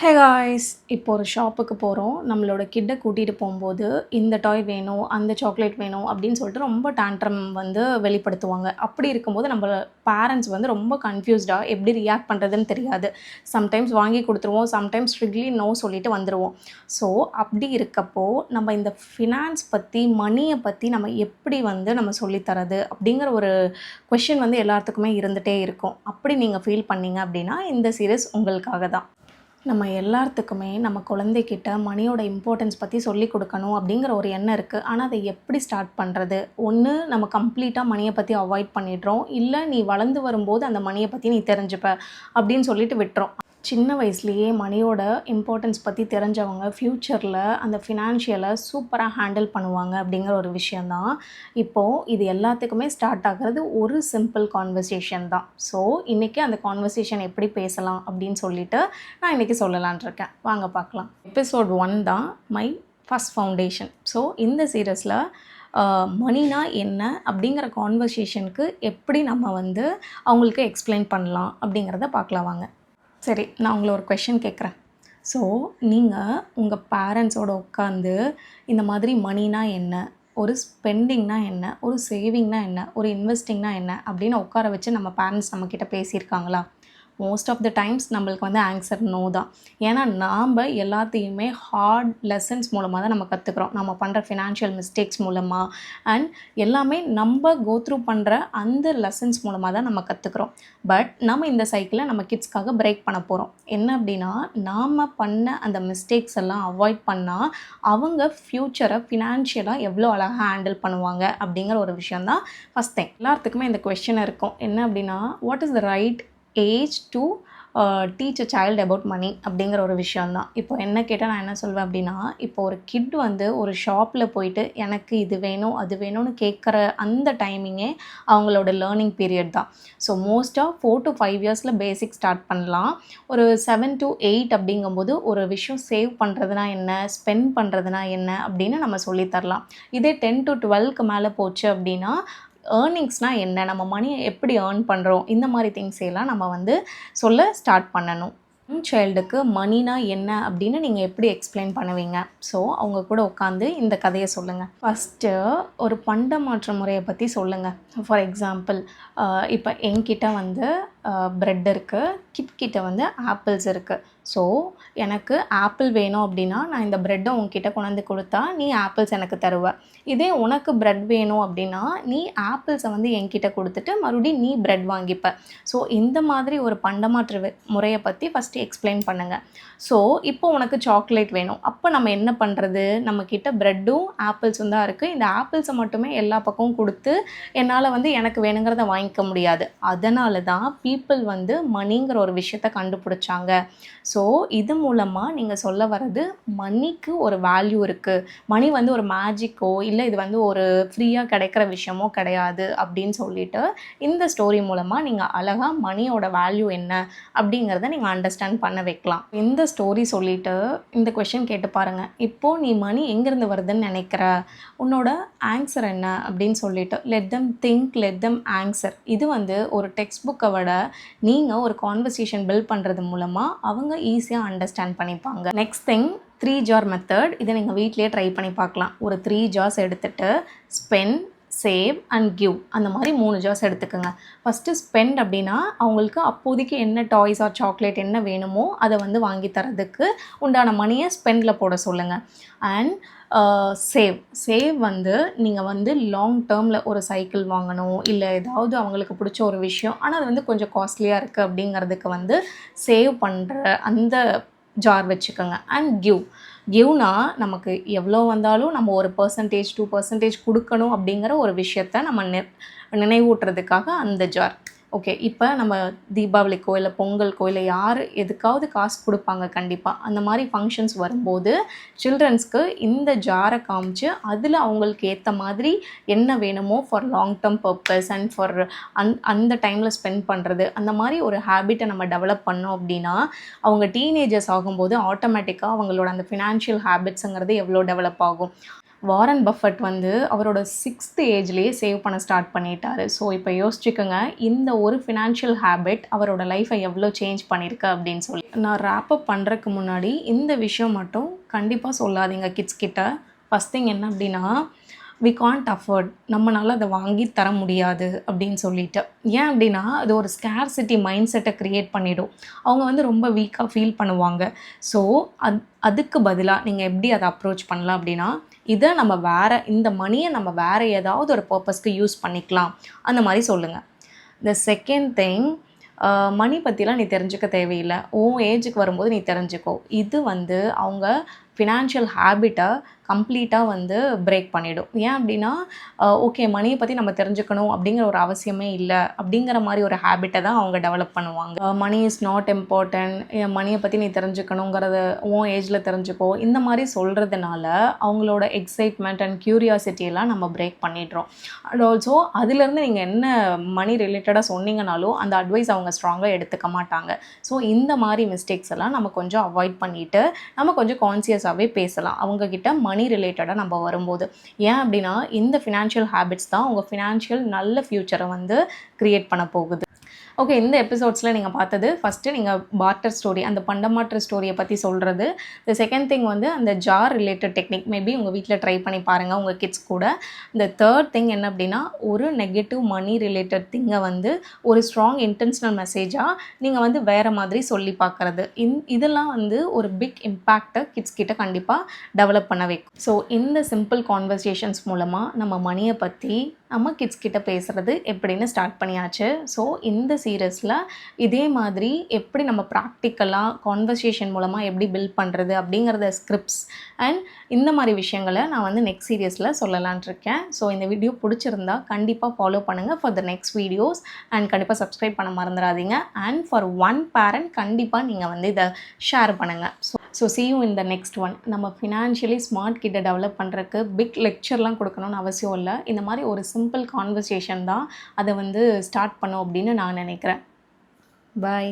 Hey guys, இப்போ ஒரு ஷாப்புக்கு போகிறோம். நம்மளோட கிட்ட கூட்டிகிட்டு போகும்போது இந்த டாய் வேணும், அந்த சாக்லேட் வேணும் அப்படின்னு சொல்லிட்டு ரொம்ப டேண்ட்ரம் வந்து வெளிப்படுத்துவாங்க. அப்படி இருக்கும்போது நம்ம பேரண்ட்ஸ் வந்து ரொம்ப கன்ஃபியூஸ்டாக எப்படி ரியாக்ட் பண்ணுறதுன்னு தெரியாது. சம்டைம்ஸ் வாங்கி கொடுத்துருவோம், சம்டைம்ஸ் ஸ்ட்ரிக்ட்லி நோ சொல்லிட்டு வந்துடுவோம். ஸோ அப்படி இருக்கப்போ நம்ம இந்த ஃபினான்ஸ் பற்றி, மணியை பற்றி நம்ம எப்படி வந்து நம்ம சொல்லித்தரது அப்படிங்கிற ஒரு கொஷின் வந்து எல்லாத்துக்குமே இருந்துகிட்டே இருக்கும். அப்படி நீங்கள் ஃபீல் பண்ணீங்க அப்படின்னா இந்த சீரிஸ் உங்களுக்காக தான். நம்ம எல்லாத்துக்குமே நம்ம குழந்தைகிட்ட மணியோட இம்பார்ட்டன்ஸ் பற்றி சொல்லிக் கொடுக்கணும் அப்படிங்கிற ஒரு எண்ணம் இருக்குது. ஆனால் அதை எப்படி ஸ்டார்ட் பண்ணுறது? ஒன்று நம்ம கம்ப்ளீட்டாக மணியை பற்றி அவாய்ட் பண்ணிடுறோம், இல்லை நீ வளர்ந்து வரும்போது அந்த மணியை பற்றி நீ தெரிஞ்சுப்ப அப்படின்னு சொல்லிட்டு விட்டுறோம். சின்ன வயசுலேயே மணியோட இம்பார்ட்டன்ஸ் பற்றி தெரிஞ்சவங்க ஃப்யூச்சரில் அந்த ஃபினான்ஷியலை சூப்பராக ஹேண்டில் பண்ணுவாங்க அப்படிங்கிற ஒரு விஷயந்தான். இப்போது இது எல்லாத்துக்குமே ஸ்டார்ட் ஆகிறது ஒரு சிம்பிள் கான்வர்சேஷன் தான். ஸோ இன்றைக்கி அந்த கான்வர்சேஷன் எப்படி பேசலாம் அப்படின்னு சொல்லிட்டு நான் இன்றைக்கி சொல்லலான் இருக்கேன். வாங்க பார்க்கலாம். எபிசோட் 1 தான் மை ஃபஸ்ட் ஃபவுண்டேஷன். ஸோ இந்த சீரியஸில் மணினா என்ன அப்படிங்கிற கான்வர்சேஷனுக்கு எப்படி நம்ம வந்து அவங்களுக்கு எக்ஸ்பிளைன் பண்ணலாம் அப்படிங்கிறத பார்க்கலாம் வாங்க. சரி, நான் உங்களை ஒரு கொஷின் கேட்குறேன். ஸோ நீங்கள் உங்கள் பேரண்ட்ஸோடு உட்காந்து இந்த மாதிரி மணினா என்ன, ஒரு ஸ்பெண்டிங்னா என்ன, ஒரு சேவிங்னா என்ன, ஒரு இன்வெஸ்டிங்னா என்ன அப்படின்னு உட்கார வச்சு நம்ம பேரண்ட்ஸ் நம்மக்கிட்ட பேசியிருக்காங்களா? மோஸ்ட் ஆஃப் த டைம்ஸ் நம்மளுக்கு வந்து ஆன்சர் நோ தான். ஏன்னா நாம் எல்லாத்தையுமே ஹார்ட் லெசன்ஸ் மூலமாக தான் நம்ம கற்றுக்குறோம். நம்ம பண்ணுற ஃபினான்ஷியல் மிஸ்டேக்ஸ் மூலமாக அண்ட் எல்லாமே நம்ம கோத்ரூ பண்ணுற அந்த லெசன்ஸ் மூலமாக தான் நம்ம கற்றுக்குறோம். பட் நம்ம இந்த சைக்கிளை நம்ம கிட்ஸ்க்காக பிரேக் பண்ண போகிறோம். என்ன அப்படின்னா, நாம் பண்ண அந்த மிஸ்டேக்ஸ் எல்லாம் அவாய்ட் பண்ணால் அவங்க ஃப்யூச்சரை ஃபினான்ஷியலாக எவ்வளோ அழகாக ஹேண்டில் பண்ணுவாங்க அப்படிங்கிற ஒரு விஷயந்தான் ஃபஸ்ட் திங். எல்லாத்துக்குமே இந்த கொஸ்டின் இருக்கும். என்ன அப்படின்னா, what is the right age to teach a child about money அப்படிங்கிற ஒரு விஷயந்தான். இப்போ என்ன கேட்டால் நான் என்ன சொல்வேன் அப்படின்னா, இப்போ ஒரு கிட் வந்து ஒரு ஷாப்பில் போயிட்டு எனக்கு இது வேணும் அது வேணும்னு கேட்குற அந்த டைமிங்கே அவங்களோட லேர்னிங் பீரியட் தான். ஸோ மோஸ்ட்டாக 4 to 5 இயர்ஸில் பேசிக் ஸ்டார்ட் பண்ணலாம். ஒரு 7 to 8 அப்படிங்கும்போது ஒரு விஷயம் சேவ் பண்ணுறதுனா என்ன, ஸ்பெண்ட் பண்ணுறதுனா என்ன அப்படின்னு நம்ம சொல்லித்தரலாம். இதே 10 to 12க்கு மேலே போச்சு அப்படின்னா ஏர்னிங்ஸ்னால் என்ன, நம்ம மணியை எப்படி ஏர்ன் பண்ணுறோம், இந்த மாதிரி திங்ஸ் எல்லாம் நம்ம வந்து சொல்ல ஸ்டார்ட் பண்ணணும். சைல்டுக்கு மணினா என்ன அப்படின்னு நீங்கள் எப்படி எக்ஸ்பிளைன் பண்ணுவீங்க? ஸோ அவங்க கூட உட்காந்து இந்த கதையை சொல்லுங்கள். ஃபஸ்ட்டு ஒரு பண்ட மாற்ற முறையை பற்றி சொல்லுங்கள். ஃபார் எக்ஸாம்பிள், இப்போ என்கிட்ட வந்து ப்ரெட் இருக்குது, கிட்ட வந்து ஆப்பிள்ஸ் இருக்குது. ஸோ எனக்கு ஆப்பிள் வேணும் அப்படின்னா நான் இந்த ப்ரெட்டை உங்ககிட்ட கொண்டாந்து கொடுத்தா நீ ஆப்பிள்ஸ் எனக்கு தருவ. இதே உனக்கு ப்ரெட் வேணும் அப்படின்னா நீ ஆப்பிள்ஸை வந்து என்கிட்ட கொடுத்துட்டு மறுபடியும் நீ ப்ரெட் வாங்கிப்ப. ஸோ இந்த மாதிரி ஒரு பண்டமாற்று முறையை பற்றி ஃபஸ்ட்டு எக்ஸ்பிளைன் பண்ணுங்கள். ஸோ இப்போ உனக்கு சாக்லேட் வேணும், அப்போ நம்ம என்ன பண்ணுறது? நம்மக்கிட்ட ப்ரெட்டும் ஆப்பிள்ஸும் தான் இருக்குது. இந்த ஆப்பிள்ஸை மட்டுமே எல்லா பக்கமும் கொடுத்து என்னால் வந்து எனக்கு வேணுங்கிறத வாங்கிக்க முடியாது. அதனால தான் பீப்புள் வந்து மணிங்கிற ஒரு விஷயத்தை கண்டுபிடிச்சாங்க. ஸோ இது மூலமாக நீங்கள் சொல்ல வர்றது மணிக்கு ஒரு வேல்யூ இருக்குது, மணி வந்து ஒரு மேஜிக்கோ இல்லை இது வந்து ஒரு ஃப்ரீயாக கிடைக்கிற விஷயமோ கிடையாது அப்படின்னு சொல்லிட்டு இந்த ஸ்டோரி மூலமாக நீங்கள் அழகாக மணியோட வேல்யூ என்ன அப்படிங்கிறத நீங்கள் அண்டர்ஸ்டாண்ட் பண்ண வைக்கலாம். இந்த ஸ்டோரி சொல்லிவிட்டு இந்த கொஷின் கேட்டு பாருங்கள். இப்போது நீ மணி எங்கேருந்து வருதுன்னு நினைக்கிற, உன்னோட ஆன்சர் என்ன அப்படின்னு சொல்லிட்டு let them think, let them answer. இது வந்து ஒரு டெக்ஸ்ட் புக்கை விட நீங்கள் ஒரு கான்வர்சேஷன் பில்ட் பண்ணுறது மூலமாக அவங்க ஈஸியாக அண்டர்ஸ்டாண்ட் பண்ணிப்பாங்க. Next thing, 3 jar method. இதை நீங்கள் வீட்லேயே ட்ரை பண்ணி பார்க்கலாம். ஒரு 3 ஜார்ஸ் எடுத்துகிட்டு ஸ்பெண்ட், சேவ் அண்ட் கிவ் அந்த மாதிரி 3 ஜார்ஸ் எடுத்துக்கோங்க. ஃபஸ்ட்டு ஸ்பெண்ட் அப்படின்னா அவங்களுக்கு அப்போதைக்கு என்ன டாய்ஸ் ஆர் சாக்லேட் என்ன வேணுமோ அதை வந்து வாங்கி தரதுக்கு உண்டான மணியை ஸ்பெண்டில் போட சொல்லுங்கள். அண்ட் சேவ் வந்து நீங்கள் வந்து லாங் டேர்மில் ஒரு சைக்கிள் வாங்கணும், இல்லை ஏதாவது அவங்களுக்கு பிடிச்ச ஒரு விஷயம் ஆனால் அது வந்து கொஞ்சம் காஸ்ட்லியாக இருக்குது அப்படிங்கிறதுக்கு வந்து சேவ் பண்ணுற அந்த ஜார் வச்சுக்கோங்க. அண்ட் கிவ்னா நமக்கு எவ்வளோ வந்தாலும் நம்ம ஒரு பர்சன்டேஜ் 2% கொடுக்கணும் அப்படிங்கிற ஒரு விஷயத்த நம்ம நினைவூட்டுறதுக்காக அந்த ஜார். ஓகே, இப்போ நம்ம தீபாவளிக்கோ இல்லை பொங்கலுக்கோ இல்லை யார் எதுக்காவது காசு கொடுப்பாங்க கண்டிப்பாக. அந்த மாதிரி ஃபங்க்ஷன்ஸ் வரும்போது சில்ட்ரன்ஸ்க்கு இந்த ஜாரை காமிச்சு அதில் அவங்களுக்கு ஏற்ற மாதிரி என்ன வேணுமோ for long term purpose and for அந்த டைமில் ஸ்பெண்ட் பண்ணுறது, அந்த மாதிரி ஒரு ஹேபிட்டை நம்ம டெவலப் பண்ணோம் அப்படின்னா அவங்க டீனேஜர்ஸ் ஆகும்போது ஆட்டோமேட்டிக்காக அவங்களோட அந்த ஃபினான்ஷியல் ஹேபிட்ஸுங்கிறது எவ்வளோ டெவலப் ஆகும். வாரன் பஃபட் வந்து அவரோட 6th ஏஜ்லேயே சேவ் பண்ண ஸ்டார்ட் பண்ணிட்டாரு. ஸோ இப்போ யோசிச்சுக்கோங்க, இந்த ஒரு ஃபினான்ஷியல் ஹேபிட் அவரோட லைஃப்பை எவ்வளோ சேஞ்ச் பண்ணியிருக்கு அப்படின்னு சொல்லி. நான் ரேப்பப் பண்ணுறதுக்கு முன்னாடி இந்த விஷயம் மட்டும் கண்டிப்பாக சொல்லாதீங்க கிட்ஸ் கிட்ட. ஃபஸ்ட் திங் என்ன அப்படின்னா, வி காண்ட் அஃபோர்ட், நம்மளால் அதை வாங்கி தர முடியாது அப்படின்னு சொல்லிட்டு. ஏன் அப்படின்னா அது ஒரு ஸ்கேர்சிட்டி மைண்ட் செட்டை க்ரியேட் பண்ணிவிடும். அவங்க வந்து ரொம்ப வீக்காக ஃபீல் பண்ணுவாங்க. ஸோ அதுக்கு பதிலாக நீங்கள் எப்படி அதை அப்ரோச் பண்ணலாம் அப்படின்னா, இதை நம்ம இந்த மணியை நம்ம வேறு ஏதாவது ஒரு பர்பஸ்க்கு யூஸ் பண்ணிக்கலாம் அந்த மாதிரி சொல்லுங்கள். த செகண்ட் திங், மணி பற்றிலாம் நீ தெரிஞ்சுக்க தேவையில்லை, உன் ஏஜுக்கு வரும்போது நீ தெரிஞ்சுக்கோ. இது வந்து அவங்க ஃபினான்ஷியல் ஹேபிட்டை கம்ப்ளீட்டாக வந்து பிரேக் பண்ணிவிடும். ஏன் அப்படின்னா, ஓகே மணியை பற்றி நம்ம தெரிஞ்சுக்கணும் அப்படிங்கிற ஒரு அவசியமே இல்லை அப்படிங்கிற மாதிரி ஒரு ஹேபிட்டை தான் அவங்க டெவலப் பண்ணுவாங்க. மணி இஸ் நாட் இம்பார்ட்டன்ட், மணியை பற்றி நீ தெரிஞ்சுக்கணுங்கிறத உன் ஏஜில் தெரிஞ்சுக்கோ, இந்த மாதிரி சொல்கிறதுனால அவங்களோட எக்ஸைட்மெண்ட் அண்ட் க்யூரியாசிட்டியெல்லாம் நம்ம பிரேக் பண்ணிடுறோம். அண்ட் ஆல்சோ அதுலேருந்து நீங்கள் என்ன மணி ரிலேட்டடாக சொன்னீங்கனாலும் அந்த அட்வைஸ் அவங்க ஸ்ட்ராங்காக எடுத்துக்க மாட்டாங்க. ஸோ இந்த மாதிரி மிஸ்டேக்ஸ் எல்லாம் நம்ம கொஞ்சம் அவாய்ட் பண்ணிவிட்டு நம்ம கொஞ்சம் கான்சியஸாகவே பேசலாம் அவங்கக்கிட்ட மணி ரிலேட்டடாக நம்ம வரும்போது. ஏன் அப்படின்னா இந்த ஃபினான்ஷியல் ஹேபிட்ஸ் தான் உங்கள் ஃபினான்ஷியல் நல்ல ஃப்யூச்சரை வந்து க்ரியேட் பண்ண போகுது. ஓகே, இந்த எபிசோட்ஸில் நீங்கள் பார்த்தது ஃபஸ்ட்டு நீங்கள் பார்ட்டர் ஸ்டோரி, அந்த பண்டமாற்று ஸ்டோரியை பற்றி சொல்கிறது. த செகண்ட் திங் வந்து அந்த ஜார் ரிலேட்டட் டெக்னிக் மேபி உங்கள் வீட்டில் ட்ரை பண்ணி பாருங்கள் உங்கள் கிட்ஸ் கூட. இந்த தேர்ட் திங் என்ன அப்படின்னா, ஒரு நெகட்டிவ் மணி ரிலேட்டட் திங்கை வந்து ஒரு ஸ்ட்ராங் இன்டென்ஷனல் மெசேஜாக நீங்கள் வந்து வேறு மாதிரி சொல்லி பார்க்குறது. இதெல்லாம் வந்து ஒரு பிக் இம்பேக்டை கிட்ஸ் கிட்ட கண்டிப்பாக டெவலப் பண்ண வைக்கும். ஸோ இந்த சிம்பிள் கான்வர்சேஷன்ஸ் மூலமாக நம்ம மணியை பற்றி நம்ம கிட்ஸ் கிட்ட பேசுகிறது எப்படின்னு ஸ்டார்ட் பண்ணியாச்சு. ஸோ இந்த சீரியஸில் இதே மாதிரி எப்படி நம்ம ப்ராக்டிக்கலாக கான்வர்சேஷன் மூலமாக எப்படி பில்ட் பண்ணுறது அப்படிங்கிறத ஸ்கிரிப்ட்ஸ் அண்ட் இந்த மாதிரி விஷயங்களை நான் வந்து நெக்ஸ்ட் சீரியஸில் சொல்லலான் இருக்கேன். ஸோ இந்த வீடியோ பிடிச்சிருந்தா கண்டிப்பாக ஃபாலோ பண்ணுங்கள் for the next videos and கண்டிப்பாக சப்ஸ்கிரைப் பண்ண மறந்துடாதீங்க. அண்ட் ஃபார் ஒன் பேரண்ட் கண்டிப்பாக நீங்கள் வந்து இதை ஷேர் பண்ணுங்கள். So see you in the next one. நம்ம ஃபினான்ஷியலி ஸ்மார்ட் கிட்ட டெவலப் பண்ணுறதுக்கு பிக் லெக்சர்லாம் கொடுக்கணும்னு அவசியம் இல்லை. இந்த மாதிரி ஒரு சிம்பிள் கான்வர்சேஷன் தான் அதை வந்து ஸ்டார்ட் பண்ணும் அப்படின்னு நான் நினைக்கிறேன். பாய்.